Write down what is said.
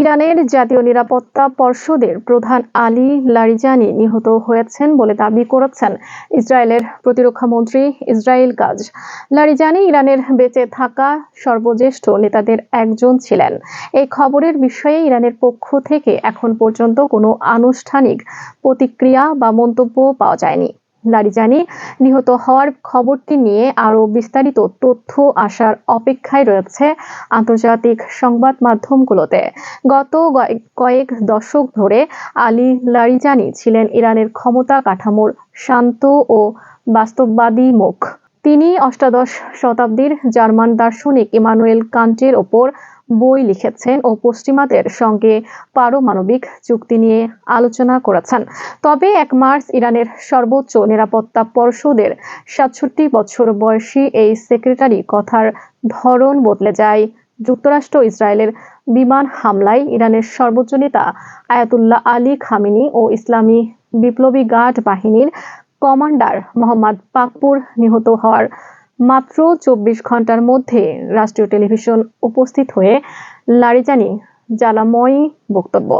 ইরানের জাতীয় নিরাপত্তা পর্ষদের প্রধান আলী লারিজানি নিহত হয়েছেন বলে দাবি করেছেন ইসরায়েলের প্রতিরক্ষা মন্ত্রী ইসরায়েল কাজ। লারিজানি ইরানের বেঁচে থাকা সর্বজ্যেষ্ঠ নেতাদের একজন ছিলেন। এই খবরের বিষয়ে ইরানের পক্ষ থেকে এখন পর্যন্ত কোনো আনুষ্ঠানিক প্রতিক্রিয়া বা মন্তব্য পাওয়া যায়নি। লারিজানি নিহত হওয়ার খবরটি নিয়ে আরও বিস্তারিত তথ্য আসার অপেক্ষায় রয়েছে আন্তর্জাতিক সংবাদ মাধ্যমগুলোতে। গত কয়েক দশক ধরে আলী লারিজানি ছিলেন ইরানের ক্ষমতা কাঠামোর শান্ত ও বাস্তববাদী মুখ। তিনি অষ্টাদশ শতাব্দীর জার্মান দার্শনিক ইমানুয়েল কান্টের ওপর বই লিখেছেন ও পশ্চিমাদের সঙ্গে পারমাণবিক চুক্তি নিয়ে আলোচনা করেছেন। তবে ১ মার্চ ইরানের সর্বোচ্চ নিরাপত্তা পর্ষদের ৬৭ বছর বয়সী এই সেক্রেটারি কথার ধরন বদলে যায়। যুক্তরাষ্ট্র ইসরায়েলের বিমান হামলায় ইরানের সর্বোচ্চ নেতা আয়াতুল্লাহ আলী খামেনি ও ইসলামী বিপ্লবী গার্ড বাহিনীর কমান্ডার মোহাম্মদ বাকর নিহত হওয়ার মাত্র ২৪ ঘন্টার মধ্যে রাষ্ট্রীয় টেলিভিশন উপস্থিত হয়ে লারিজানি জ্বালাময়ী বক্তব্য।